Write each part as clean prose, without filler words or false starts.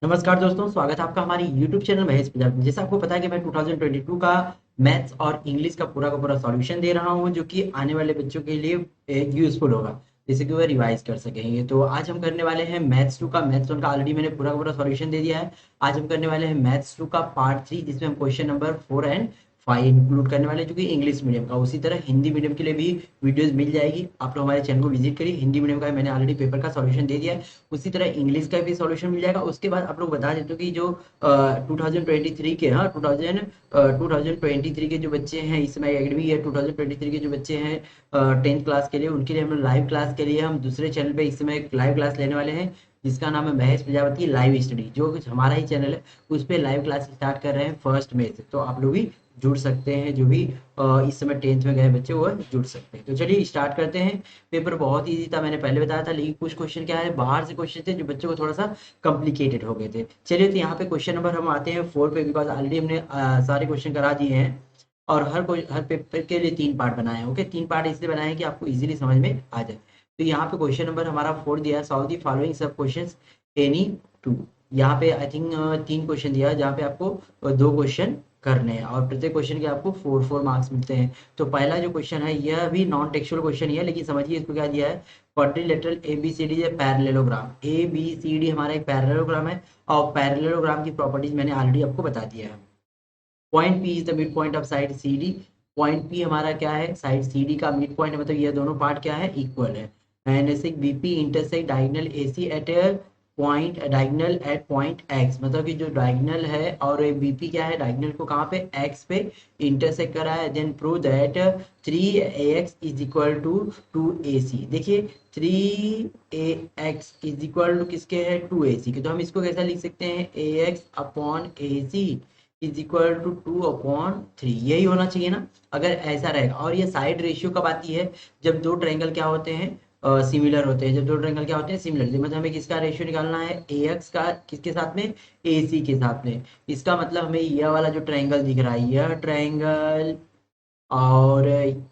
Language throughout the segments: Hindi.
नमस्कार दोस्तों, स्वागत है आपका हमारे YouTube चैनल महेश प्रजापति में। जैसा आपको पता है कि मैं 2022 का मैथ्स और इंग्लिश का पूरा सॉल्यूशन दे रहा हूं, जो कि आने वाले बच्चों के लिए यूजफुल होगा, जिससे कि वो रिवाइज कर सकेंगे। तो आज हम करने वाले हैं मैथ्स 2 का। मैथ्स 1 का ऑलरेडी मैंने पूरा का पूरा सॉल्यूशन दे दिया है। आज हम करने वाले हैं मैथ्स 2 का पार्ट 3, जिसमें हम क्वेश्चन नंबर 4 एंड 5 इंक्लूड करने वाले हैं, जो कि इंग्लिश मीडियम का। उसी तरह हिंदी मीडियम के लिए भी वीडियोस मिल जाएगी। आप लोग हमारे चैनल को विजिट करिए। हिंदी मीडियम का मैंने ऑलरेडी पेपर का सॉल्यूशन दे दिया है, उसी तरह इंग्लिश का भी सॉल्यूशन मिल जाएगा। उसके बाद आप लोग बता देते हो कि जो 2023 के 2023 के जो बच्चे हैं इस समय एकेडमी ईयर 2023 के जो बच्चे हैं 10th क्लास के लिए, उनके लिए हम लाइव क्लास के लिए हम दूसरे चैनल पे इस समय लाइव क्लास लेने वाले हैं, जिसका नाम है महेश प्रजापति लाइव स्टडी, जो कुछ हमारा ही चैनल है। उस पर लाइव क्लास स्टार्ट कर रहे हैं 1 मई से। तो आप लोग भी जुड़ सकते हैं, जो भी इस समय 10th में गए बच्चे वो जुड़ सकते हैं। तो चलिए स्टार्ट करते हैं। पेपर बहुत ईजी था, मैंने पहले बताया था, लेकिन कुछ क्वेश्चन क्या है, बाहर से क्वेश्चन थे जो बच्चों को थोड़ा सा कॉम्प्लिकेटेड हो गए थे। चलिए, तो यहाँ पे क्वेश्चन नंबर हम आते हैं 4 पे, बिकॉज ऑलरेडी हमने सारे क्वेश्चन करा दिए हैं। और हर पेपर के लिए 3 पार्ट बनाए हैं। ओके, 3 पार्ट इसलिए बनाए हैं कि आपको इजीली समझ में आ जाए। तो यहाँ पे क्वेश्चन नंबर हमारा 4 दिया है, सॉल्व दी फॉलोइंग सब क्वेश्चंस एनी टू। यहाँ पे आई थिंक 3 क्वेश्चन दिया है, जहाँ पे आपको 2 क्वेश्चन करने हैं, और प्रत्येक क्वेश्चन के आपको 4 मार्क्स मिलते हैं। तो पहला जो क्वेश्चन है यह भी नॉन टेक्सुअल क्वेश्चन ही है, लेकिन समझिए इसको क्या दिया है। क्वाड्रिलेटरल एबीसीडी है पैरेललोग्राम। एबीसीडी हमारा एक पैरेललोग्राम है, और पैरेललोग्राम की प्रॉपर्टीज मैंने ऑलरेडी आपको बता दिया है। Point P is the mid point of side C D. Point P हमारा क्या है, साइड सी डी का मिड पॉइंट, मतलब ये दोनों पार्ट क्या है, इक्वल है। एंड ऐसे BP intersect diagonal AC at point diagonal at point X, मतलब कि जो डायगोनल है और बीपी क्या है, डायगोनल को कहाँ पे, एक्स पे इंटरसेक्ट करा है। Then prove that 3ax is equal to 2ac। देखिए 3ax इज इक्वल टू किसके है, 2ac के। तो हम इसको कैसा लिख सकते हैं, ax upon ac is equal to 2/3। यही होना चाहिए ना, अगर ऐसा रहेगा। और ये साइड रेशियो कब आती है, जब दो ट्रायंगल क्या होते हैं, सिमिलर होते हैं। जब दो ट्रायंगल क्या होते हैं, सिमिलर, मतलब हमें किसका रेशियो निकालना है, ax का किसके साथ में, ac के साथ में। इसका मतलब हमें यह वाला जो ट्रायंगल दिख रहा है, यह ट्रायंगल और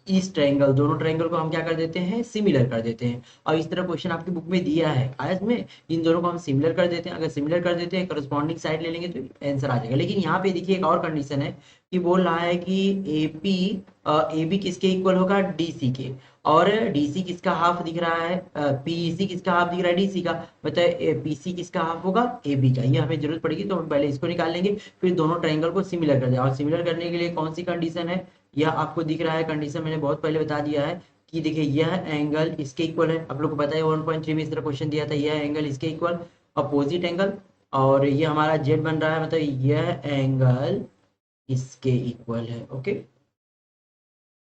इस ट्रायंगल, दोनों ट्रायंगल को हम क्या कर देते हैं, सिमिलर कर देते हैं। और इस तरह क्वेश्चन आपकी बुक में दिया है आज में, इन दोनों को हम सिमिलर कर देते हैं। अगर सिमिलर कर देते हैं, करस्पॉन्डिंग साइड ले लेंगे तो आंसर आ जाएगा। लेकिन यहाँ पे देखिए एक और कंडीशन है, कि बोल रहा है कि एपी ए बी किसके इक्वल होगा, डीसी के। और डीसी किसका हाफ दिख रहा है, पीसी किसका हाफ दिख रहा है, डीसी का। मतलब पीसी किसका हाफ होगा, ए बी का। ये हमें जरूरत पड़ेगी, तो हम पहले इसको निकाल लेंगे, फिर दोनों ट्रायंगल को सिमिलर कर दें। और सिमिलर करने के लिए कौन सी कंडीशन है, यह आपको दिख रहा है कंडीशन, मैंने बहुत पहले बता दिया है कि देखिए यह एंगल इसके इक्वल है। आप लोग को पता है 1.3 में इस तरह क्वेश्चन दिया था, यह एंगल इसके इक्वल, अपोजिट एंगल। और ये हमारा जेड बन रहा है, मतलब यह एंगल इसके इक्वल है। ओके,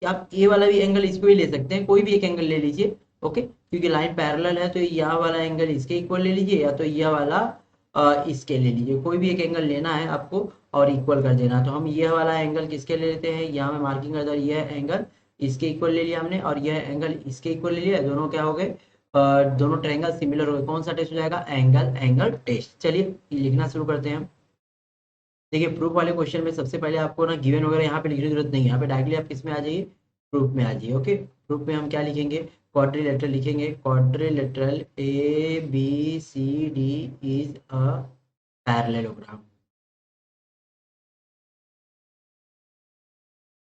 आप ये वाला भी एंगल इसको ही ले सकते हैं, कोई भी एक एंगल ले लीजिए। ओके, क्योंकि लाइन पैरेलल है, तो यह वाला एंगल इसके इक्वल ले लीजिए, या तो यह वाला इसके ले लीजिए। कोई भी एक एंगल लेना है आपको और इक्वल कर देना। तो हम यह वाला एंगल किसके ले लेते हैं, यहाँ में मार्किंग कर दो, यह एंगल इसके इक्वल ले लिया हमने, और यह एंगल इसके इक्वल ले लिया। दोनों क्या हो गए, दोनों ट्रायंगल सिमिलर हो गए। कौन सा टेस्ट हो जाएगा, एंगल एंगल टेस्ट। चलिए लिखना शुरू करते हैं हम। देखिए प्रूफ वाले क्वेश्चन में सबसे पहले आपको ना गिवन वगैरह यहाँ पे लिखने की जरूरत नहीं है। यहाँ पे डायरेक्टली आप किस में आ जाइए, प्रूफ में आ जाइए। ओके, प्रूफ में हम क्या लिखेंगे, क्वाड्रिलेटरल लिखेंगे। Quadrilateral A B C D is a parallelogram.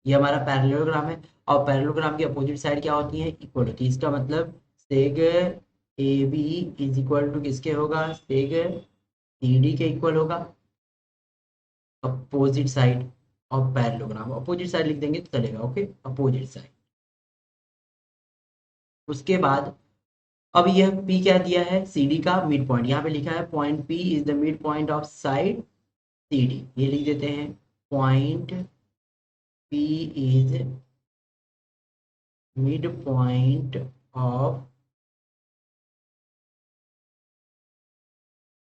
ये हमारा पैरेललोग्राम है, और पैरेललोग्राम की अपोजिट साइड क्या होती है, इक्वल होती है। इसका मतलब seg A B is equal to किसके होगा, सेग सी डी के इक्वल होगा, opposite side of parallelogram. Opposite side लिख देंगे तो चलेगा। Okay, opposite side. उसके बाद अब यह P क्या दिया है, CD का मिड पॉइंट। यहाँ पे लिखा है point P is the mid point of side CD, ये लिख देते हैं। Point P is mid point of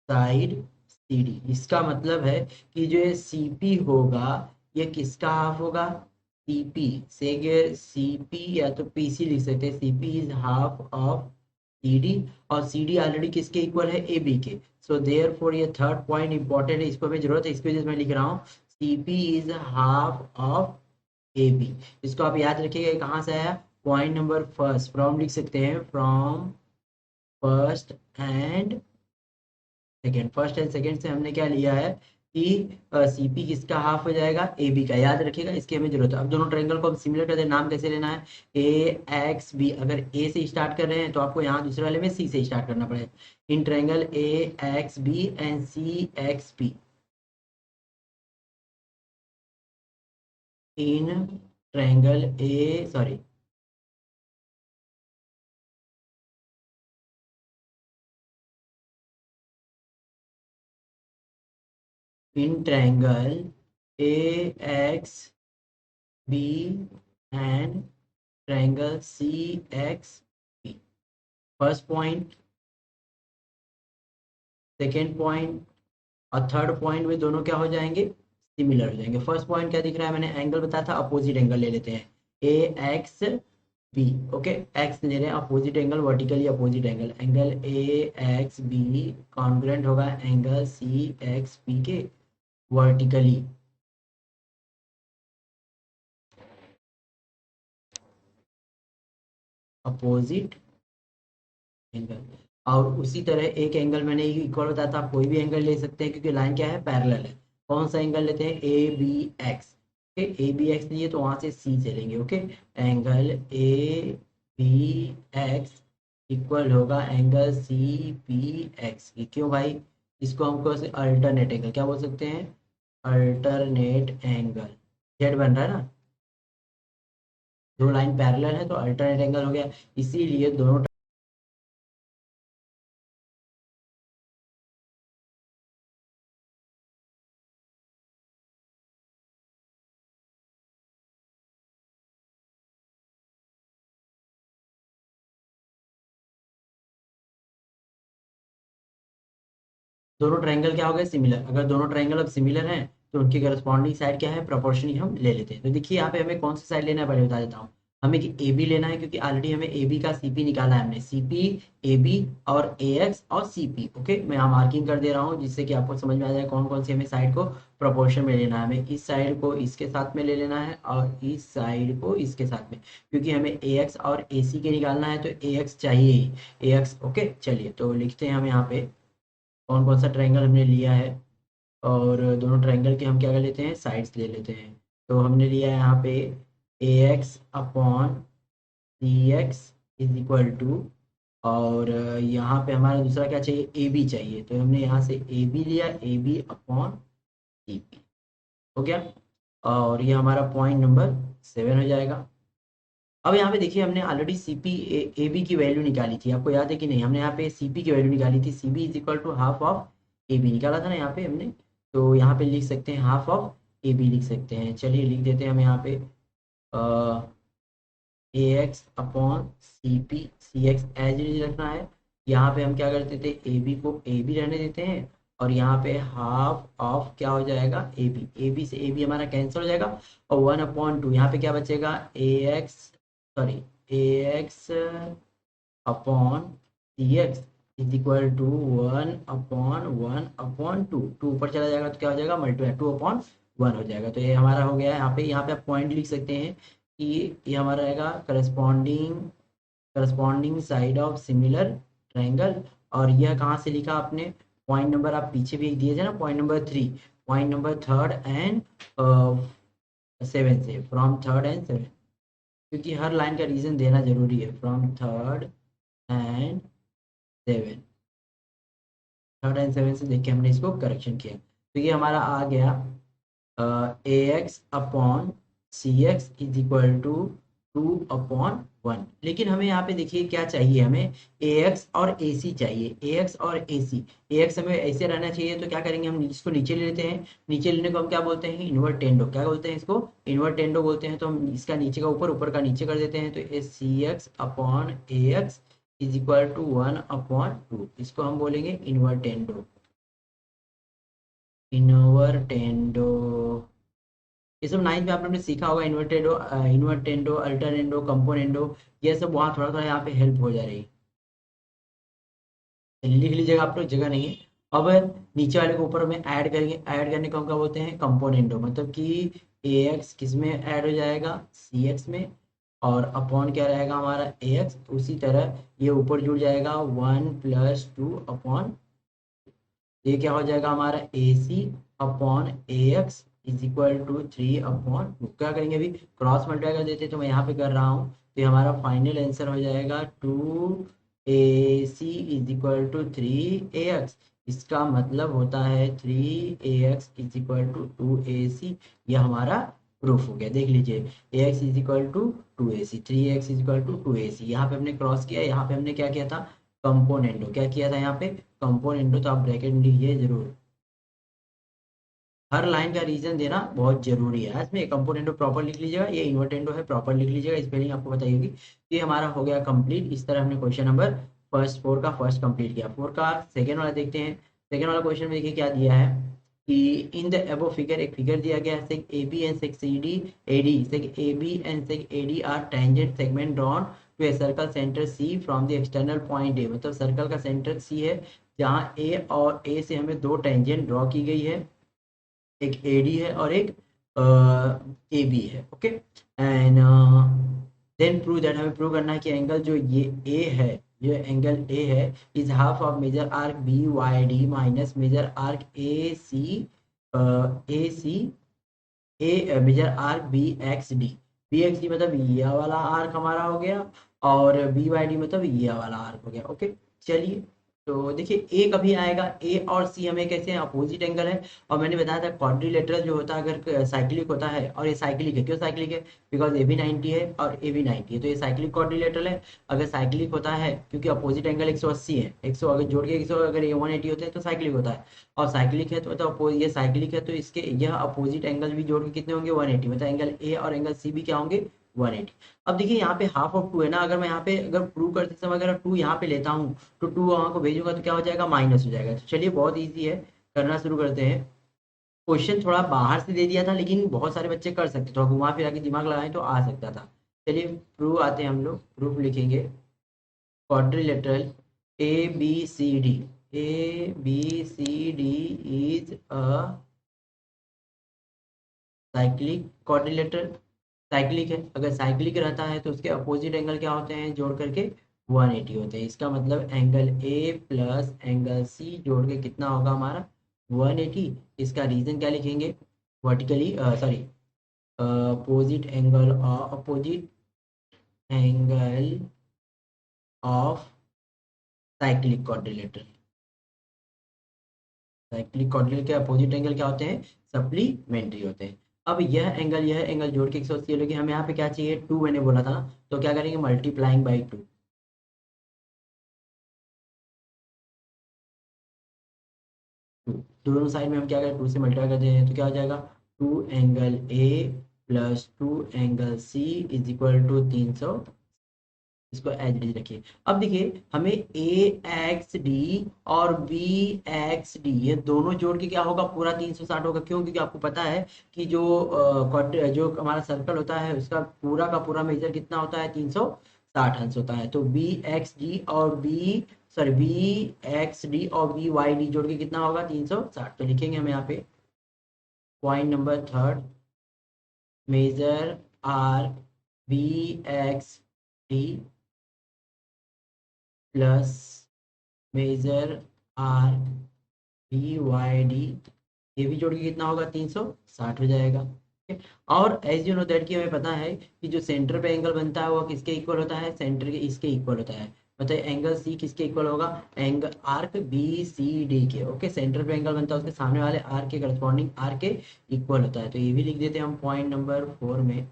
side CD। इसका मतलब है कि जो ये CP होगा, ये किसका हाफ होगा, CP से। CP या तो PC लिख सकते हैं, CP is half of CD। और CD ऑलरेडी किसके इक्वल है, AB के। सो देयर फोर ये थर्ड पॉइंट इंपॉर्टेंट है, इसको हमें जरूरत है, इसकी वजह से मैं लिख रहा हूँ CP is half of AB। इसको आप याद रखिएगा, कहाँ से आया, पॉइंट नंबर फर्स्ट, फ्रॉम लिख सकते हैं, from first and second, first and second से हमने क्या लिया है कि सी पी किसका हाफ हो जाएगा, ए बी का। याद रखिएगा, इसकी हमें जरूरत है। अब दोनों ट्रायंगल को हम सिमिलर करते हैं, नाम कैसे लेना है, ए एक्स बी। अगर ए से स्टार्ट कर रहे हैं तो आपको यहाँ दूसरे वाले में सी से स्टार्ट करना पड़ेगा। In triangle A X B and C X B, in triangle A sorry in triangle A X B and triangle C X B, first point, second point और थर्ड पॉइंट में दोनों क्या हो जाएंगे, सिमिलर हो जाएंगे। फर्स्ट पॉइंट क्या दिख रहा है, मैंने एंगल बताया था, अपोजिट एंगल ले लेते हैं, A X B. Okay, X ले रहे हैं, opposite angle, vertically opposite angle, angle A X B congruent होगा एंगल सी एक्स बी के वर्टिकली। Opposite angle. और उसी तरह एक एंगल मैंने इक्वल बताया था, आप कोई भी एंगल ले सकते हैं क्योंकि लाइन क्या है, पैरेलल है। कौन सा एंगल लेते हैं, A B X. Okay, A B X लिए तो वहां से सी चलेंगे। Okay, angle A B X equal होगा एंगल सी पी एक्स। क्यों भाई, इसको हमको अल्टरनेट एंगल क्या बोल सकते हैं, अल्टरनेट एंगल। जेड बन रहा है ना, दो लाइन पैरेलल है तो अल्टरनेट एंगल हो गया, इसीलिए दोनों दोनों ट्रायंगल क्या हो गए, सिमिलर। अगर दोनों ट्रायंगल अब सिमिलर हैं तो उनकी करस्पॉन्डिंग साइड क्या है, प्रोपोर्शनली हम ले लेते हैं। तो देखिए यहाँ पे हमें कौन सा साइड लेना है पहले बता देता हूँ। हमें कि ए बी लेना है क्योंकि ऑलरेडी हमें ए बी का सी पी निकाला है, हमने सी पी ए बी और ए एक्स और सी पी। ओके, मैं यहाँ मार्किंग कर दे रहा हूँ जिससे कि आपको समझ में आ जाए कौन कौन सी हमें साइड को प्रोपोर्शन में लेना है। हमें इस साइड को इसके साथ में ले लेना है और इस साइड को इसके साथ में, क्योंकि हमें ए एक्स और ए सी के निकालना है तो ए एक्स चाहिए ही, ए एक्स। ओके, चलिए तो लिखते हैं हम यहाँ पे कौन कौन सा ट्रायंगल हमने लिया है, और दोनों ट्रायंगल के हम क्या कर लेते हैं, साइड्स ले लेते हैं। तो हमने लिया है यहाँ पे a x upon c x is equal to, और यहाँ पे हमारा दूसरा क्या चाहिए, ए बी चाहिए, तो हमने यहाँ से ए बी लिया, A B upon C P हो गया। और ये हमारा पॉइंट नंबर 7 हो जाएगा। अब यहाँ पे देखिए हमने already C P A B की वैल्यू निकाली थी, आपको याद है कि नहीं, हमने यहाँ पे सी पी की वैल्यू निकाली थी, C B is equal to half of A B निकाला था ना यहाँ पे हमने। तो यहाँ पे लिख सकते हैं हाफ ऑफ ए बी लिख सकते हैं। चलिए लिख देते हैं हम यहाँ पे a x upon C p, c x as it रखना है। यहाँ पे हम क्या करते थे, ए बी को ए बी रहने देते हैं, और यहाँ पे हाफ ऑफ क्या हो जाएगा, ए बी से ए बी हमारा कैंसिल हो जाएगा, और 1/2 यहाँ पे क्या बचेगा, a x sorry a x upon c x is equal to 1/1/2। Two ऊपर चला जाएगा तो क्या हो जाएगा, मल्टीप्लाई 2/1 हो जाएगा। तो ये हमारा हो गया है। यहाँ पे आप पॉइंट लिख सकते हैं कि ये हमारा रहेगा corresponding side of similar triangle. और यह कहाँ से लिखा आपने, पॉइंट नंबर आप पीछे भी दिए थे ना, point number 3, point number 3 and 7 से, फ्रॉम 3 एंड 7, क्योंकि हर लाइन का रीजन देना जरूरी है। फ्रॉम 3 एंड 7, 3 एंड 7 से देख के हमने इसको करेक्शन किया। तो ये हमारा आ गया a x upon c x is equal to 2/1। लेकिन हमें यहाँ पे देखिए क्या चाहिए, हमें ए एक्स और ए सी चाहिए, ए एक्स और ए सी। ए एक्स हमें ऐसे रहना चाहिए, तो क्या करेंगे, हम इसको नीचे ले लेते हैं। नीचे लेने को हम क्या बोलते हैं, इन्वर्टेंडो। क्या बोलते हैं इसको, इन्वर्टेंडो बोलते हैं। तो हम इसका नीचे का ऊपर, ऊपर का नीचे कर देते हैं, तो a c x upon a x is equal to 1/2। इसको हम बोलेंगे इन्वर्टेंडो, इन्वर्टेंडो। ये सब नाइन्थ में आपने सीखा होगा, इन्वर्टेंडो, अल्टरनेंडो, कंपोनेंडो, ये सब वहाँ थोड़ा थोड़ा यहाँ पे हेल्प हो जा रही है। लिख लीजिएगा आप लोग, जगह नहीं है। अब नीचे वाले को ऊपर में ऐड करेंगे, ऐड करने को हम क्या बोलते हैं, कंपोनेंडो। मतलब कि ए एक्स किस में ऐड हो जाएगा, सी एक्स में, और अपॉन क्या रहेगा हमारा, ए एक्स। उसी तरह ये ऊपर जुड़ जाएगा 1+2 अपॉन। ये क्या हो जाएगा हमारा AC upon AX is equal to 3/2। क्या करेंगे अभी क्रॉस मल्टीप्लाई कर देते, तो मैं यहाँ पे कर रहा हूँ, तो ये हमारा फाइनल आंसर हो जाएगा 2AC is equal to 3AX। इसका मतलब होता है 3AX is equal to 2AC। यह हमारा प्रूफ हो गया, देख लीजिए AX is equal to 2AC, 3AX is equal to 2AC। यहाँ पे हमने क्रॉस किया, यहाँ पे हमने क्या किया था, कंपोनेंटो क्या किया था यहाँ पे, कंपोनेंटो। तो आप ब्रैकेट लिखिए जरूर, हर लाइन का रीजन देना बहुत जरूरी है। इसमें कंपोनेंटो प्रॉपर लिख लीजिएगा, ये इन्वर्टेंडो है प्रॉपर लिख लीजिएगा, स्पेलिंग आपको बताइए होगी। ये हमारा हो गया कंप्लीट। इस तरह हमने क्वेश्चन नंबर फर्स्ट 4 का फर्स्ट कंप्लीट किया। 4 का सेकेंड वाला देखते हैं। सेकेंड वाला क्वेश्चन में देखिए क्या दिया है कि इन द अबव फिगर, एक फिगर दिया गया है, seg AB and seg CD AD, seg AB and seg AD are tangent segment drawn to a circle centre C from the external point A। मतलब सर्कल का सेंटर C है, जहाँ A और A से हमें दो टेंजेंट ड्रॉ की गई है, एक AD है और एक AB है। Okay, and then prove that, हमें प्रूव करना है कि एंगल जो ये A है, ये एंगल A है, is half of major arc BYD minus major arc AC a major arc BXD मतलब ये वाला आर्क हमारा हो गया, और BYD मतलब ये वाला आर्क हो गया। ओके, चलिए तो देखिए ए कभी आएगा, ए और सी हमें कैसे हैं, अपोजिट एंगल है। और मैंने बताया था क्वाड्रिलेटरल जो होता है अगर साइक्लिक होता है, और ये साइक्लिक है, क्यों साइक्लिक है, बिकॉज ए भी 90 है और ए भी 90 है, तो ये साइक्लिक क्वाड्रिलेटरल है। अगर साइक्लिक होता है क्योंकि अपोजिट एंगल 180 है, 100 अगर जोड़ के 100 अगर ये 180 होते हैं तो साइक्लिक होता है। और साइक्लिक है तो ये साइक्लिक है तो इसके यह अपोजिट एंगल भी जोड़ के कितने होंगे 180, मतलब एंगल ए और एंगल सी भी क्या होंगे 180। अब देखिए यहाँ पे हाफ ऑफ 2 है ना, अगर मैं यहाँ पे अगर प्रूव करते समय अगर 2 यहाँ पे लेता हूँ तो 2 वहाँ को भेजूंगा तो क्या हो जाएगा, माइनस हो जाएगा। तो चलिए बहुत ईजी है, करना शुरू करते हैं। क्वेश्चन थोड़ा बाहर से दे दिया था, लेकिन बहुत सारे बच्चे कर सकते, थोड़ा घुमा फिरा के दिमाग लगाए तो आ सकता था। चलिए प्रूफ आते हैं, हम लोग प्रूफ लिखेंगे। quadrilateral ABCD, ABCD is a cyclic quadrilateral. Cyclic है, अगर साइक्लिक रहता है तो उसके अपोजिट एंगल क्या होते हैं, जोड़ करके 180 होते हैं। इसका मतलब angle A plus angle C जोड़ के कितना होगा हमारा 180। इसका रीजन क्या लिखेंगे, vertically sorry opposite angle of cyclic quadrilateral. Cyclic quadrilateral के अपोजिट एंगल क्या होते हैं, सप्लीमेंट्री होते हैं। अब यह एंगल जोड़ के 180, लेकिन हमें यहाँ पे क्या चाहिए 2, मैंने बोला था ना, तो क्या करेंगे मल्टीप्लाइंग बाई 2। दोनों साइड में हम क्या करें 2 से मल्टीप्लाई कर दें तो क्या हो जाएगा 2 angle A plus 2 angle C is equal to 300। इसको एज इट इज रखिए। अब देखिए हमें AXD और BXD ये दोनों जोड़ के क्या होगा, पूरा 360 होगा। क्यों, क्योंकि आपको पता है कि जो हमारा सर्कल होता है उसका पूरा का पूरा मेजर कितना होता है 360 अंश होता है। तो BXD और BYD जोड़ के कितना होगा 360। तो लिखेंगे हम यहाँ पे point number third, major arc BXD plus major arc BYD, ये भी जोड़ के कितना होगा 360 हो जाएगा। ठीक है? और एज यू नो दैट कि हमें पता है कि जो सेंटर पे एंगल बनता है वो किसके इक्वल होता है, सेंटर के इसके इक्वल होता है। मतलब एंगल सी किसके इक्वल होगा, एंगल आर्क BCD के। ओके, सेंटर पे एंगल बनता है उसके सामने वाले आर्क के करस्पॉन्डिंग आर्क के इक्वल होता है। तो ये भी लिख देते हैं हम पॉइंट नंबर 4 में,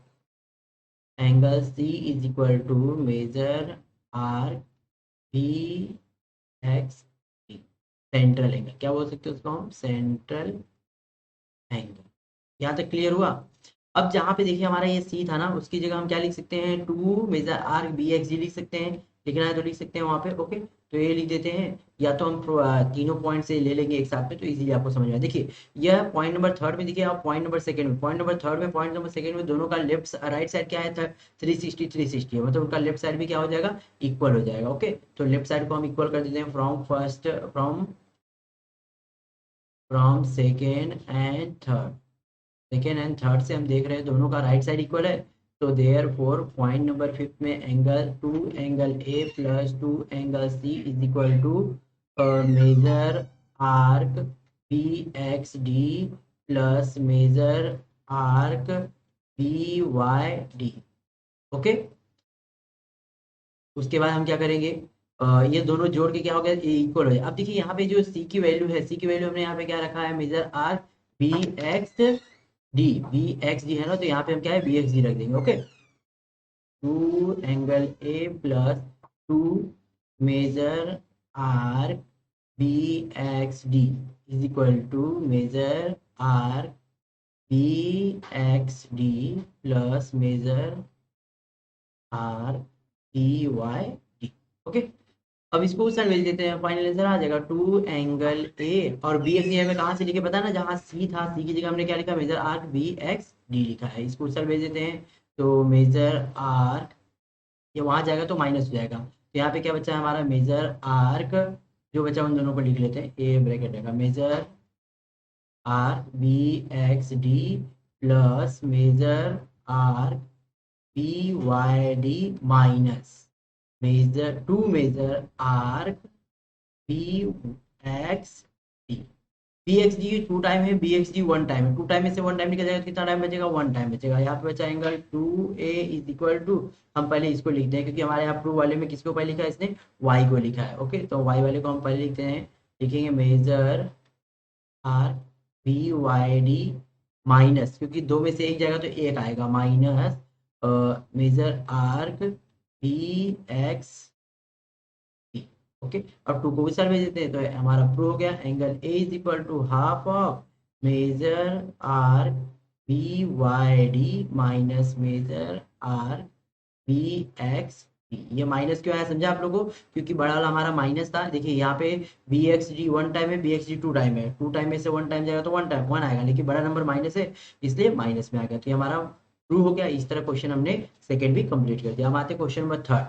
angle C is equal to major arc BX, central angle क्या बोल सकते हैं उसको हम, सेंट्रल एंगल। यहाँ तक क्लियर हुआ। अब जहाँ पे देखिए हमारा ये सी था ना, उसकी जगह हम क्या लिख सकते हैं 2 मेजर आर्क BXD लिख सकते हैं। लिखना है तो लिख सकते हैं वहाँ पे। ओके, तो ये लिख देते हैं, या तो हम तीनों पॉइंट से ले लेंगे एक साथ में, तो इजीली आपको समझ में आए। देखिए यह पॉइंट नंबर थर्ड में देखिए, आप पॉइंट नंबर सेकंड में, पॉइंट नंबर थर्ड में, पॉइंट नंबर सेकंड में दोनों का लेफ्ट राइट साइड क्या है 360 है, मतलब उनका लेफ्ट साइड भी क्या हो जाएगा इक्वल हो जाएगा। ओके, तो लेफ्ट साइड को हम इक्वल कर देते हैं from second and third. Second and third से हम देख रहे हैं दोनों का राइट साइड इक्वल है। तो there four point number fifth में angle 2 angle A plus 2 angle C is equal to major arc B x D plus major arc B Y D. Okay, उसके बाद हम क्या करेंगे, ये दोनों जोड़ के क्या हो गया, इक्वल हो जाए। अब देखिए यहाँ पे जो सी की वैल्यू है, सी की वैल्यू हमने यहाँ पे क्या रखा है, major arc B x D, B x D है ना, तो यहाँ पे हम क्या है बी एक्स डी रख देंगे। Okay, two angle A plus two major arc B x D is equal to major arc B x D plus major arc B Y D. Okay, अब इसको उस साइड भेज देते हैं, फाइनल आंसर आ जाएगा टू एंगल ए, और बी एक्स डी हमें कहाँ से लिखे पता है ना, जहाँ सी था, सी की जगह हमने क्या लिखा, major arc B x D लिखा है, इसको उस साइड भेज देते हैं। तो मेजर आर्क, ये वहां जाएगा तो माइनस हो जाएगा, तो यहाँ पे क्या बचा है हमारा, मेजर आर्क, जो बचा उन दोनों को लिख लेते हैं, ए ब्रैकेट रहेगा, major arc B x D plus major arc B Y D minus major two major arc B x D. B x d two time है, b x d one time है, टू टाइम में से वन टाइम निकल जाएगा, कितना टाइम बचेगा, वन टाइम बचेगा। यहाँ पे बचा angle two A is equal to, हम पहले इसको लिखते हैं क्योंकि हमारे यहाँ प्रूव वाले में किसको पहले लिखा है, इसने वाई को लिखा है। ओके, तो वाई वाले को हम पहले लिखते हैं, लिखेंगे major arc B Y D minus, क्योंकि दो में से एक जाएगा तो एक आएगा, minus major arc B x D. Okay, अब टू को भी सर भेज देते हैं, तो हमारा प्रूव हो गया, angle A is equal to half of major arc B Y D minus major arc B x D. ये माइनस क्यों आया समझा आप लोगों को, क्योंकि बड़ा वाला हमारा माइनस था। देखिए यहाँ पे b x d one time है, b x d two time है, टू टाइम में से वन टाइम जाएगा तो वन टाइम वन आएगा, लेकिन बड़ा नंबर माइनस है इसलिए माइनस में आ गया, तो ये हमारा प्रूव हो गया। इस तरह क्वेश्चन हमने सेकंड भी कंप्लीट कर दिया। हम आते question number third.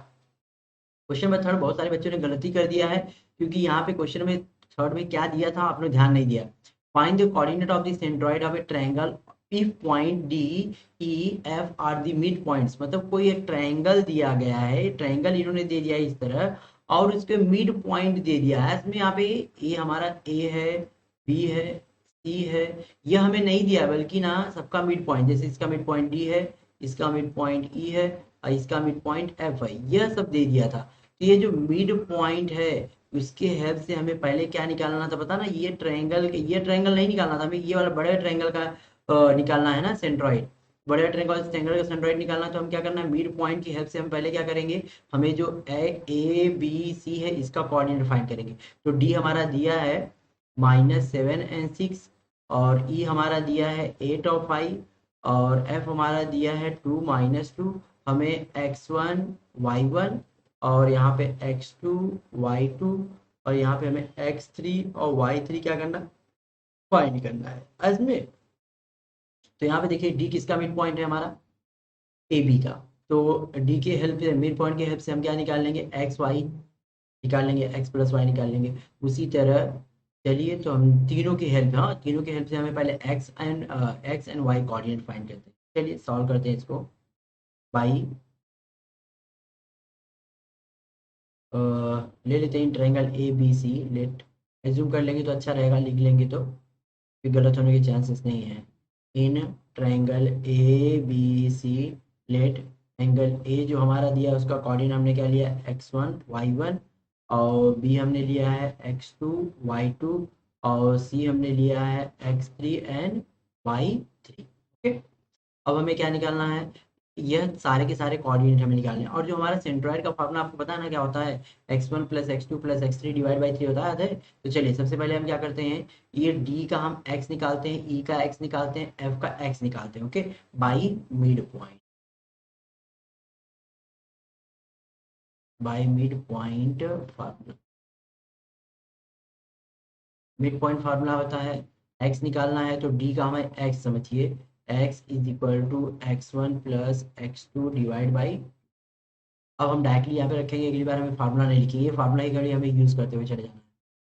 Question number third बहुत सारे बच्चों ने गलती कर दिया है, क्योंकि यहाँ पे क्वेश्चन में थर्ड में क्या दिया था आपने ध्यान नहीं दिया। Find the coordinate of the centroid of A triangle if point D E F R the mid points. मतलब कोई एक ट्रायंगल दिया गया है, ट्रायंगल इन्होंने दे दिया है इस तरह, और उसके मिड पॉइंट दे दिया है। इसमें यहाँ पे ए हमारा ए है, बी है, सी है, ये हमें नहीं दिया, बल्कि ना सबका मिड पॉइंट, जैसे इसका मिड पॉइंट डी है, इसका मिड पॉइंट ई है, और इसका मिड पॉइंट एफ है, यह सब दे दिया था। तो ये जो मिड पॉइंट है उसके हेल्प से हमें पहले क्या निकालना था पता ना, ये ट्रायंगल नहीं निकालना था हमें, ये वाला बड़े ट्रायंगल का निकालना है ना सेंट्रॉइड, बड़े ट्रायंगल का सेंट्रॉइड निकालना है। तो हम क्या करना है, मिड पॉइंट की हेल्प से हम पहले क्या करेंगे, हमें जो ए बी सी है इसका कोऑर्डिनेट फाइंड करेंगे। तो डी हमारा दिया है -7 and 6, और ई हमारा दिया है 8 और 5, और एफ हमारा दिया है 2 -2। हमें x1 y1 और यहाँ पे x2 y2 और यहाँ पे हमें x3 और y3 क्या करना, फाइंड करना है इसमें। तो यहाँ पे देखिए डी किसका मिड पॉइंट है हमारा, ए बी का। तो डी के हेल्प से, मिड पॉइंट के हेल्प से हम क्या निकाल लेंगे, एक्स वाई निकाल लेंगे, एक्स प्लस वाई निकाल लेंगे। उसी तरह चलिए, तो हम तीनों की हेल्प, हाँ तीनों की हेल्प से हमें पहले X and Y coordinate find करते हैं। चलिए सॉल्व करते हैं इसको बाई ले लेते हैं triangle A B C, let assume कर लेंगे तो अच्छा रहेगा, लिख लेंगे तो फिर गलत होने के चांसेस नहीं है। In triangle A B C let angle A जो हमारा दिया है उसका कोऑर्डिनेट हमने क्या लिया, x1 y1, और बी हमने लिया है x2 y2, और सी हमने लिया है x3 एंड y3। ओके, अब हमें क्या निकालना है, यह सारे के सारे कोऑर्डिनेट हमें निकालने हैं। और जो हमारा सेंट्रॉइड का फॉर्मूला आपको पता है ना क्या होता है, x1 + x2 + x3 divide by 3 होता है। तो चलिए सबसे पहले हम क्या करते हैं, ये d का हम x निकालते हैं, e का x निकालते हैं, f का x निकालते हैं। Okay, by mid point, by mid point formula. Mid point formula होता है, x निकालना है तो d का हमें x समझिए, x is equal to x1 + x2 divide by, अब हम डायरेक्टली यहाँ पे रखेंगे, अगली बार हमें फार्मूला नहीं लिखेंगे, ये फार्मूला की घड़ी हमें यूज़ करते हुए चले जाना है।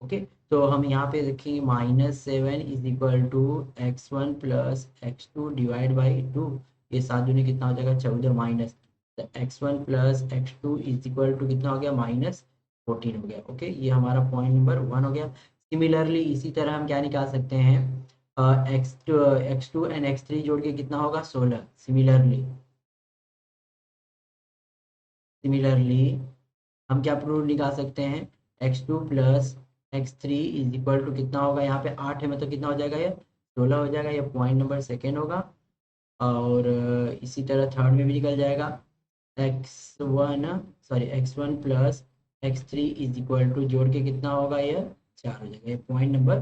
ओके, तो हम यहाँ पे रखेंगे -7 is equal to x1 + x2 divide by 2, ये 7 दूनी कितना हो जाएगा 14, minus x1 + x2 is equal to कितना हो गया, -14 हो गया। ओके, ये हमारा पॉइंट नंबर 1 हो गया। सिमिलरली इसी तरह हम क्या निकाल सकते हैं, x2 एंड x3 जोड़ के कितना होगा 16। सिमिलरली हम क्या प्रूव निकाल सकते हैं, x2 plus x3 is equal to कितना होगा, यहाँ पे 8 है मतलब कितना हो जाएगा ये 16 हो जाएगा, ये पॉइंट नंबर सेकेंड होगा। और इसी तरह थर्ड में भी निकल जाएगा, x1 plus x3 is equal to जोड़ के कितना होगा ये 4 हो जाएगा, ये पॉइंट नंबर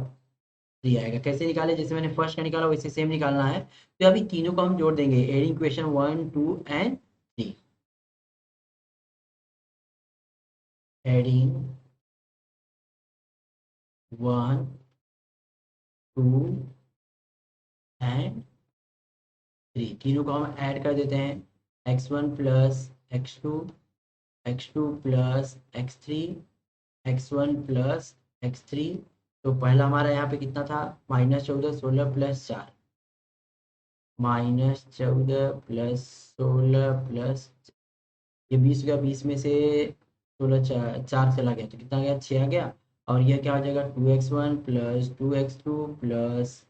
3 आएगा। कैसे निकाले, जैसे मैंने फर्स्ट का निकाला वैसे सेम निकालना है। तो अभी तीनों को हम जोड़ देंगे, adding equation 1 2 and 3, adding 1 2 and 3, तीनों को हम ऐड कर देते हैं, x1 plus x2 plus x3, x1 plus x3। तो पहला हमारा यहाँ पे कितना था, -14 16 प्लस 4, -14 प्लस 16 प्लस, ये 20 गया, 20 में से 16 4 चला गया तो कितना गया 6 आ गया। और यह क्या हो जाएगा 2x1 plus 2x2 plus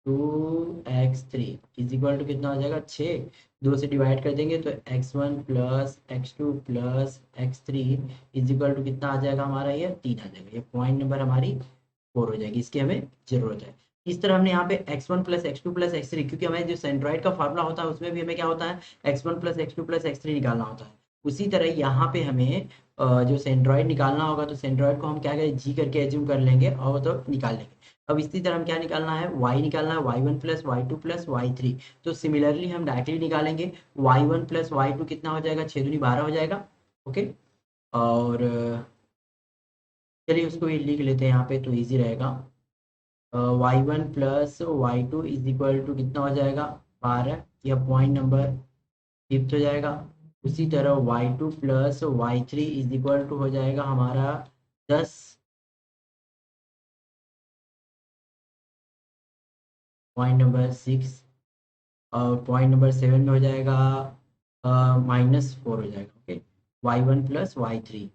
2x3 is equal to कितना हो जाएगा 6, 2 से डिवाइड कर देंगे तो x1 plus x2 plus x3 is equal to कितना आ जाएगा हमारा, ये 3 आ जाएगा, ये पॉइंट नंबर हमारी 4 हो जाएगी, इसकी हमें जरूरत है। इस तरह हमने यहाँ पे x1 plus x2 plus x3, क्योंकि हमें जो सेंट्रॉइड का फार्मूला होता है उसमें भी हमें क्या होता है x1 plus x2 plus x3 निकालना होता है। उसी तरह यहाँ पे हमें जो सेंट्रॉइड निकालना होगा तो सेंट्रॉइड को हम क्या करें जी करके एज्यूम कर लेंगे और तो निकाल लेंगे। अब इसी तरह हम क्या निकालना है, y निकालना है, y1 plus y2 plus y3। तो सिमिलरली हम डायरेक्टली निकालेंगे, y1 प्लस y2 कितना हो जाएगा 6 दूनी 12 हो जाएगा। ओके, और चलिए उसको भी लिख लेते हैं यहाँ पे तो ईजी रहेगा। y1 plus y2 is equal to कितना हो जाएगा 12, यह पॉइंट नंबर 5 हो जाएगा। उसी तरह y2 plus y3 is equal to हो जाएगा हमारा 10, पॉइंट नंबर 6। और पॉइंट नंबर 7 में हो जाएगा -4 हो जाएगा। Okay, y1 plus y3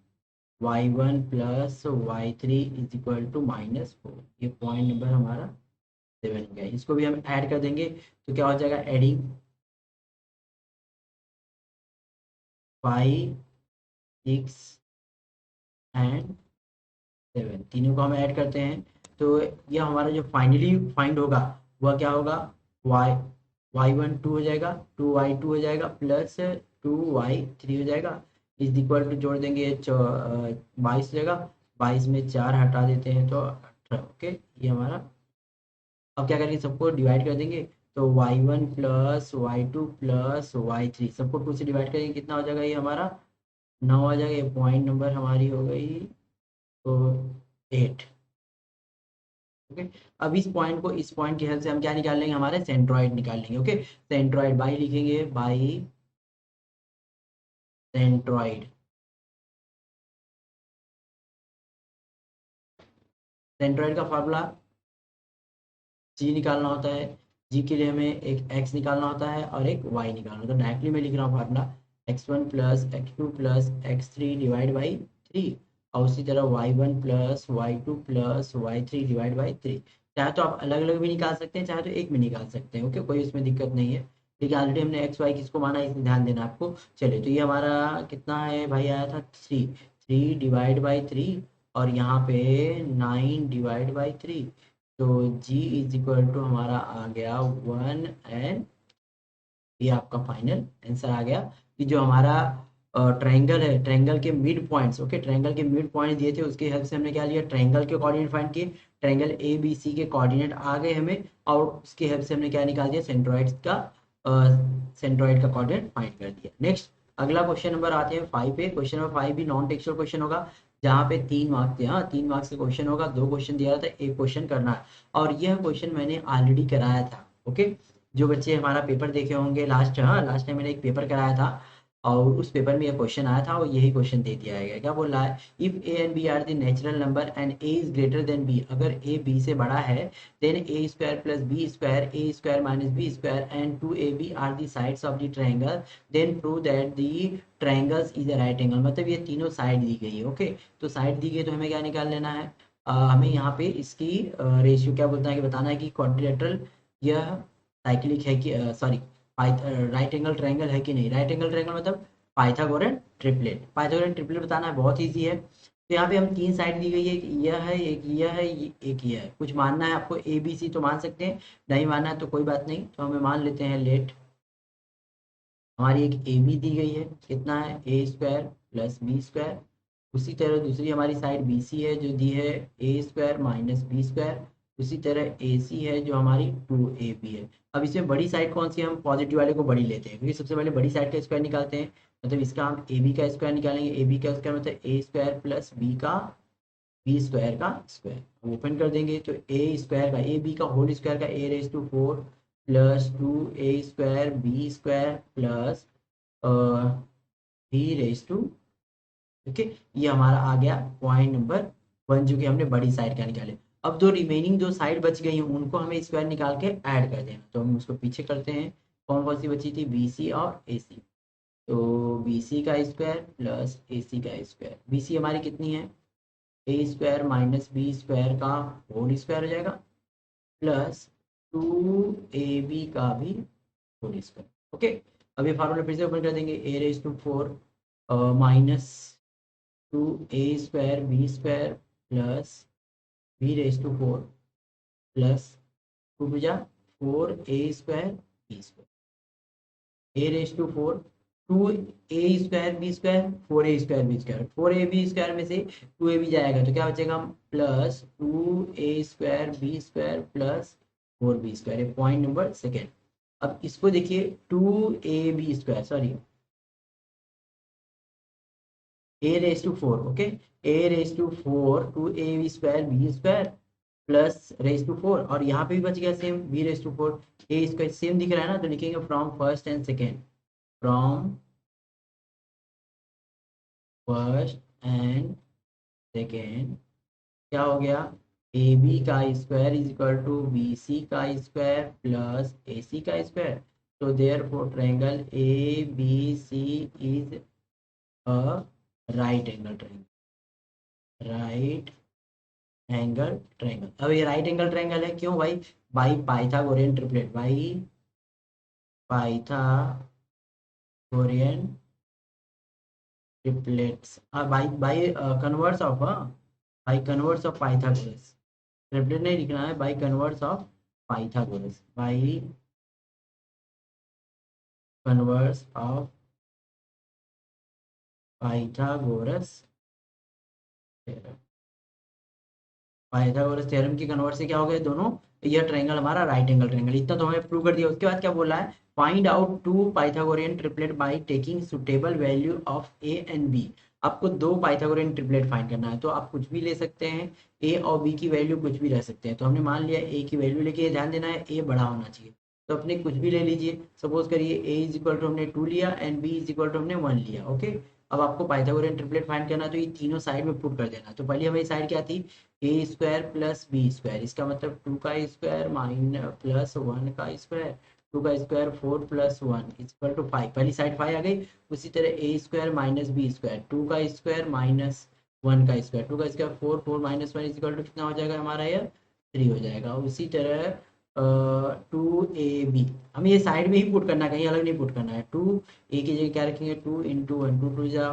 plus y3 is equal to -4, ये पॉइंट नंबर हमारा 7 हो गया। इसको भी हम ऐड कर देंगे तो क्या हो जाएगा, एडिंग 5 6 एंड 7, तीनों को हम ऐड करते हैं तो यह हमारा जो फाइनली फाइंड होगा वह क्या होगा, y1 2 हो जाएगा, 2y2 हो जाएगा प्लस 2y3 हो जाएगा, इज इक्वल टू जोड़ देंगे 22 जगह, 22 में 4 हटा देते हैं तो 18। ओके, ये हमारा, अब क्या करेंगे सबको डिवाइड कर देंगे तो y1 plus y2 plus y3 सबको 2 से डिवाइड करेंगे कितना हो जाएगा, ये हमारा 9 आ जाएगा, ये पॉइंट नंबर हमारी हो गई तो 8। ओके, अब इस पॉइंट को इस पॉइंट की हेल्प से हम क्या निकाल लेंगे, हमारे सेंट्रॉइड निकाल लेंगे। ओके, सेंट्रॉइड बाई लिखेंगे, बाई सेंट्रॉइड। सेंट्रॉइड का फार्मूला जी निकालना होता है, जी के लिए हमें एक x निकालना होता है और एक y निकालना होता है। तो डायरेक्टली मैं लिख रहा हूँ formula x1 plus x2 plus x3 divide by 3, और उसी तरह y1 plus y2 plus y3 divide by 3। चाहे तो आप अलग अलग भी निकाल सकते हैं, चाहे तो एक में निकाल सकते हैं। ओके, कोई उसमें दिक्कत नहीं है, लेकिन ऑलरेडी हमने एक्स वाई किसको माना है इसमें ध्यान देना आपको। चलिए, तो ये हमारा कितना है भाई, आया था 3 डिवाइड बाई 3, और यहाँ पे 9 डिवाइड बाई 3। तो g इज इक्वल टू हमारा आ गया 1 एंड, ये आपका फाइनल आंसर आ गया कि जो हमारा ट्रायंगल है, ट्रायंगल के मिड पॉइंट्स, ओके, ट्रायंगल के मिड पॉइंट दिए थे उसकी हेल्प से हमने क्या लिया, ट्रायंगल के कोऑर्डिनेट फाइंड किए, ट्रायंगल ए बी सी के कोऑर्डिनेट आ गए हमें, और उसकी हेल्प से हमने क्या निकाल दिया, सेंट्रॉइड का कोऑर्डिनेट फाइंड कर दिया। नेक्स्ट अगला क्वेश्चन नंबर आते हैं 5 पे। क्वेश्चन नंबर 5 भी नॉन टेक्सचुअल क्वेश्चन होगा, जहाँ पे 3 मार्क्स थे। हाँ, 3 मार्क्स का क्वेश्चन होगा, 2 क्वेश्चन दिया था, एक क्वेश्चन करना है, और यह क्वेश्चन मैंने ऑलरेडी कराया था। ओके, जो बच्चे हमारा पेपर देखे होंगे लास्ट, हाँ लास्ट टाइम मैंने एक पेपर कराया था, और उस पेपर में ये क्वेश्चन आया था और यही क्वेश्चन दे दिया गया। क्या बोल रहा है, if A and B are the natural number and A is greater than B, अगर ए बी से बड़ा है then A square plus B square A square minus B square and two A B are the sides of the triangle then prove that the triangles is a right angle. मतलब ये तीनों साइड दी गई है। ओके, तो साइड दी गई तो हमें क्या निकाल लेना है, हमें यहाँ पे इसकी रेशियो क्या बोलता है कि बताना है कि क्वाड्रिलेटरल यह साइक्लिक है कि सॉरी राइट एंगल ट्रायंगल है कि नहीं। राइट एंगल ट्रायंगल मतलब पाइथागोरन ट्रिपलेट। पाइथागोरन ट्रिपलेट बताना है, बहुत ईजी है। तो यहाँ पे हम तीन साइड दी गई है, एक यह है, एक यह है, एक यह है। कुछ मानना है आपको ए बी सी तो मान सकते हैं, नहीं मानना है तो कोई बात नहीं। तो हमें मान लेते हैं लेट हमारी एक ए बी दी गई है, कितना है ए स्क्वायर प्लस बी स्क्वायर। उसी तरह दूसरी हमारी साइड बी सी है जो दी है ए स्क्वायर माइनस बी स्क्वायर। उसी तरह ए सी है जो हमारी टू ए बी है। अब इसमें बड़ी साइड कौन सी है, हम पॉजिटिव वाले को बड़ी लेते हैं क्योंकि सबसे पहले बड़ी साइड का स्क्वायर निकालते हैं। मतलब इसका हम ए बी का स्क्वायर निकालेंगे, ए बी का स्क्वायर मतलब ए स्क्वायर प्लस बी का बी स्क्वायर का स्क्वायर। ओपन कर देंगे तो ए स्क्वायर का ए बी का होल स्क्वायर का a raise to 4 plus 2 a square B square plus b raise to. Okay, ये हमारा आ गया पॉइंट नंबर 1 जो कि हमने बड़ी साइड का निकाले। अब दो रिमेनिंग जो साइड बच गई हैं उनको हमें स्क्वायर निकाल के ऐड कर देना। तो हम उसको पीछे करते हैं, कौन कौन सी बची थी, बी सी और ए सी। तो बी सी का स्क्वायर प्लस ए सी का स्क्वायर। बी सी हमारी कितनी है, ए स्क्वायर माइनस बी स्क्वायर का होल स्क्वायर हो जाएगा प्लस 2ab का भी होल स्क्वायर। ओके, अब ये फार्मूला फिर से ओपन कर देंगे, a raise to 4 minus 2a square B square plus b raise to 4 plus 2 बजा 4a square B square. A raise to 4 2a square B square 4a square B square, 4ab square में से 2ab जाएगा तो क्या बचेगा, plus 2a square B square plus 4b square. Point number second. अब इसको देखिए 2ab square sorry a raise to 4। Okay, a raise to 4 2ab square B square plus raise to 4 और यहाँ पे भी बच गया same B raise to 4। A square same दिख रहा है ना, तो लिखेंगे from first and second, from first and second क्या हो गया, ए बी का square is equal to B C का स्क्वायर प्लस ए सी का स्क्वायर। तो there four triangle A B C is a right angle triangle. Right angle triangle. अब ये राइट एंगल ट्रायंगल है क्यों भाई, by Pythagorean triplet, by Pythagorean triplets, by converse of by converse of Pythagoras. Triplet नहीं लिखना है, by converse of Pythagoras, by converse of Pythagoras theorem. Pythagoras theorem की कन्वर्ट से क्या हो गए दोनों, यह ट्रायंगल हमारा राइट एंगल ट्रायंगल। इतना तो हमें प्रूव कर दिया। उसके बाद क्या बोला है, find out two Pythagorean triplet by taking suitable value of A and B. आपको दो पाइथागोरियन ट्रिपलेट फाइंड करना है, तो आप कुछ भी ले सकते हैं, ए और बी की वैल्यू कुछ भी रह सकते हैं। तो हमने मान लिया ए की वैल्यू लेके, ध्यान देना है ए बड़ा होना चाहिए, तो अपने कुछ भी ले लीजिए। सपोज करिए ए इज इक्वल टू हमने 2 लिया and B is equal to हमने 1 लिया। ओके, अब आपको पाइथागोरियन ट्रिपलेट फाइंड करना है तो ये तीनों साइड में पुट कर देना। तो पहले हमारी साइड क्या थी, ए स्क्वायर प्लस बी स्क्वायर, इसका मतलब 2 का स्क्वायर माइनस प्लस 1 का स्क्वायर, 2 का स्क्वायर 4 प्लस 1 इक्वल टू 5। पहली साइड 5 आ गई। उसी तरह ए स्क्वायर माइनस बी स्क्वायर, 2 का स्क्वायर माइनस 1 का स्क्वायर, 2 का स्क्वायर 4, 4 माइनस 1 इक्वल टू कितना हो जाएगा हमारा, यह 3 हो जाएगा। उसी तरह 2ab हमें ये साइड में ही पुट करना है, कहीं अलग नहीं पुट करना है। 2a की जगह क्या रखेंगे, 2 इंटू 1, 2 जा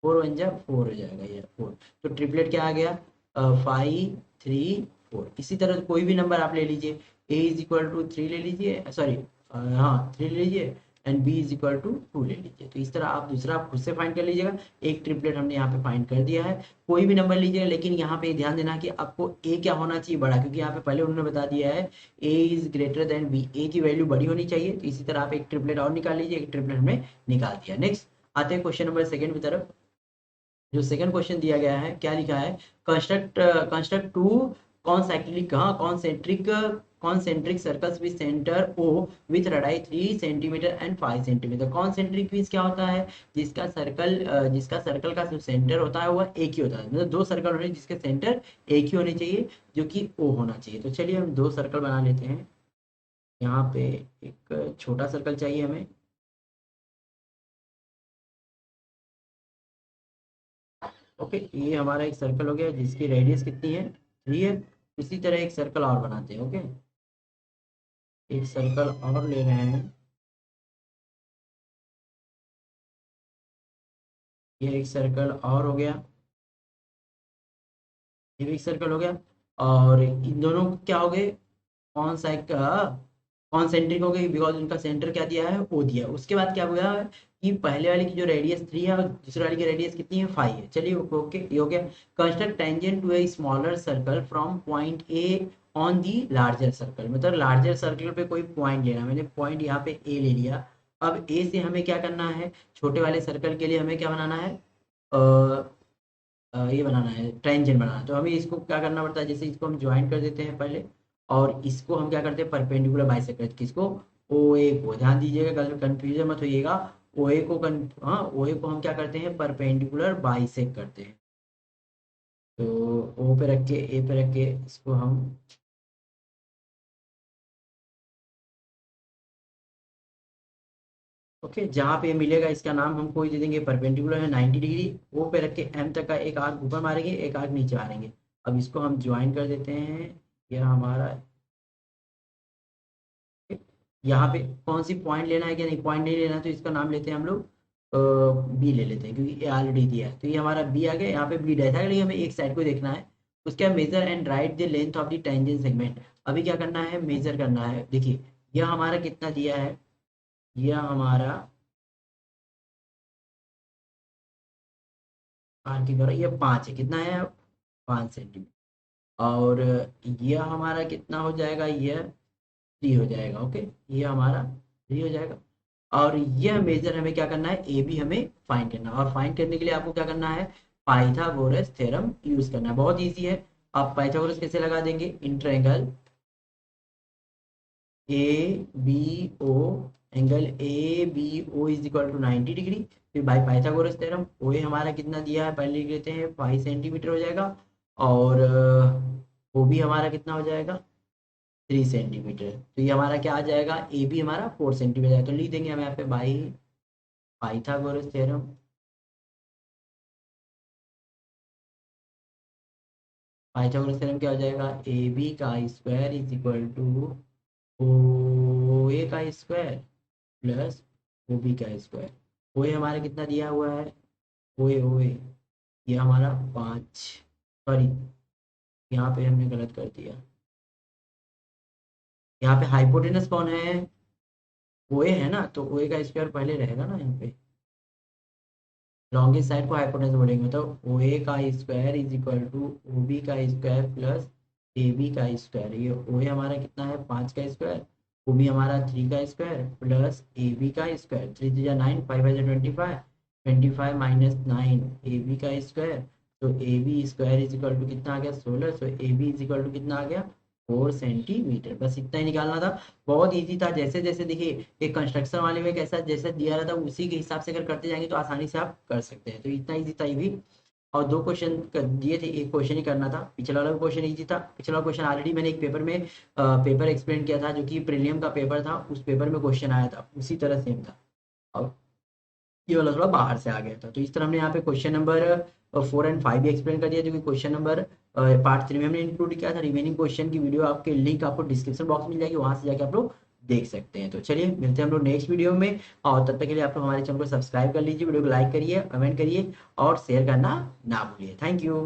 4, 1 जा 4 हो जाएगा, ये 4। तो ट्रिपलेट क्या आ गया, 5 3 4। इसी तरह कोई भी नंबर आप ले लीजिए, a इज इक्वल टू 3 ले लीजिए, सॉरी हाँ 3 ले लीजिए and b is equal to 2 ले लीजिए। तो इस तरह आप दूसरा आप खुद से फाइंड कर लीजिएगा। एक ट्रिपलेट हमने यहाँ पे फाइंड कर दिया है। कोई भी नंबर लीजिएगा, लेकिन यहाँ पे ध्यान देना कि आपको a क्या होना चाहिए, बड़ा, क्योंकि यहाँ पे पहले उन्होंने बता दिया है a is greater then b, a की वैल्यू बड़ी होनी चाहिए। तो इसी तरह आप एक ट्रिपलेट और निकाल लीजिए, एक ट्रिपलेट हमने निकाल दिया। नेक्स्ट आते हैं क्वेश्चन नंबर सेकंड की तरफ। जो सेकंड क्वेश्चन दिया गया है क्या लिखा है, construct two concentric concentric circles with centre O with radius 3 centimetre and 5 centimetre. Concentric means क्या होता है, जिसका सर्कल का जो सेंटर होता है वह एक ही होता है, मतलब दो सर्कल होने जिसके सेंटर एक ही होने चाहिए, जो कि ओ होना चाहिए। तो चलिए हम दो सर्कल बना लेते हैं। यहाँ पे एक छोटा सर्कल चाहिए हमें, ओके। ये हमारा एक सर्कल हो गया जिसकी रेडियस कितनी है, 3 है। इसी तरह एक सर्कल और बनाते हैं, ओके। एक सर्कल और ले रहे हैं, ये एक सर्कल और हो गया, ये भी एक सर्कल हो गया। और इन दोनों क्या हो गए, कौन सा एक कॉन्सेंट्रिक हो गई, बिकॉज उनका सेंटर क्या दिया है, ओ दिया है। उसके बाद क्या हुआ कि पहले वाले की जो रेडियस 3 है और दूसरे वाले की रेडियस कितनी है, 5 है। चलिए ओके, ये हो गया। Construct tangent to a smaller circle from point A on the larger circle, मतलब लार्जर सर्कल पे कोई पॉइंट लेना, मैंने पॉइंट यहाँ पे ए ले लिया। अब ए से हमें क्या करना है, छोटे वाले सर्कल के लिए हमें क्या बनाना है, ये बनाना है, टेंजेंट बनाना है। तो हमें इसको क्या करना पड़ता है, जैसे इसको हम ज्वाइन कर देते हैं पहले, और इसको हम क्या करते हैं, परपेंडिकुलर बाइसेक्ट, किसको, ओ ए को। ध्यान दीजिएगा, कंफ्यूजन मत होइएगा। ओ ए को हाँ, ओ ए को हम क्या करते हैं, परपेंडिकुलर बाइसेक्ट करते हैं। तो ओ पे रख के, ए पे रख के इसको हम, ओके, जहाँ पे मिलेगा इसका नाम हम कोई दे देंगे, परपेंडिकुलर है 90 डिग्री। ओ पे रख के एम तक का एक आर्क ऊपर मारेंगे, एक आर्क नीचे मारेंगे। अब इसको हम ज्वाइन कर देते हैं, यह हमारा, यहाँ पे कौन सी पॉइंट लेना है, क्या नहीं पॉइंट नहीं लेना है, तो इसका नाम लेते हैं हम लोग, बी ले लेते हैं, क्योंकि ए ऑलरेडी दिया है। तो ये हमारा बी आ गया, यहाँ पे बी डैश आ गया। हमें एक साइड को देखना है। उसके बाद measure and write the length of the tangent segment. अभी क्या करना है, मेजर करना है। देखिए यह हमारा कितना दिया है, यह हमारा आर की द्वारा यह 5 है, कितना है, 5 सेंटीमीटर। और यह हमारा कितना हो जाएगा, यह 3 हो जाएगा, ओके। ये हमारा 3 हो जाएगा। और यह मेजर हमें क्या करना है, ए भी हमें फाइंड करना है। और फाइंड करने के लिए आपको क्या करना है, पाइथागोरस थ्योरम यूज करना है। बहुत इजी है। आप पाइथागोरस कैसे लगा देंगे, in triangle A B O, angle A B O is equal to 90 degree. फिर बाई पाइथागोरस थ्योरम, ओ ए हमारा कितना दिया है, पहले लिख लेते हैं, 5 सेंटीमीटर हो जाएगा। और ओ भी हमारा कितना हो जाएगा, 3 सेंटीमीटर। तो ये हमारा क्या आ जाएगा, ए भी हमारा 4 सेंटीमीटर। तो लिख देंगे हम यहाँ पे by Pythagoras theorem, Pythagoras theorem क्या हो जाएगा, ए बी का square is equal to o ए का स्क्वायर प्लस ओ बी का स्क्वायर। ओ ए हमारा कितना दिया हुआ है, ओ ए ये हमारा 5, सॉरी यहाँ पे हमने गलत कर दिया। यहाँ पे हाइपोटेनस कौन है, ओ ए है ना, तो ओ ए का स्क्वायर पहले रहेगा ना यहाँ पे। लॉन्गेस्ट साइड को हाइपोटेनस बोलेंगे, तो ओ ए का square is equal to O B का स्क्वायर प्लस ए बी का स्क्वायर। ये ओ ए हमारा कितना है, 5 का स्क्वायर, ओ बी हमारा 3 का स्क्वायर प्लस ए बी का स्क्वायर। 3 3 9, 5 5 25, 25 माइनस 9 ए बी का स्क्वायर। तो a b square is equal to कितना आ गया, 16। So a B is equal to कितना आ गया, 4 सेंटीमीटर। बस इतना ही निकालना था, बहुत इजी था। जैसे जैसे देखिए एक कंस्ट्रक्शन वाले में कैसा जैसे दिया रहता है उसी के हिसाब से अगर करते जाएंगे तो आसानी से आप कर सकते हैं। तो इतना इजी था ये भी। और दो क्वेश्चन दिए थे, एक क्वेश्चन ही करना था। पिछला वाला क्वेश्चन इजी था, पिछला क्वेश्चन ऑलरेडी मैंने एक पेपर में पेपर एक्सप्लेन किया था, जो कि प्रीलियम का पेपर था, उस पेपर में क्वेश्चन आया था, उसी तरह सेम था। और ये वाला थोड़ा बाहर से आ गया था। तो इस तरह हमने यहाँ पे क्वेश्चन नंबर 4 एंड 5 भी एक्सप्लेन कर दिया, जो कि क्वेश्चन नंबर पार्ट 3 में हमने इंक्लूड किया था। रिमेनिंग क्वेश्चन की वीडियो आपके लिंक आपको डिस्क्रिप्शन बॉक्स में मिल जाएगी, वहां से जाके आप लोग देख सकते हैं। तो चलिए मिलते हैं हम लोग नेक्स्ट वीडियो में, और तब तक के लिए आप लोग हमारे चैनल को सब्सक्राइब कर लीजिए, वीडियो को लाइक करिए, कमेंट करिए और शेयर करना ना भूलिए। Thank you.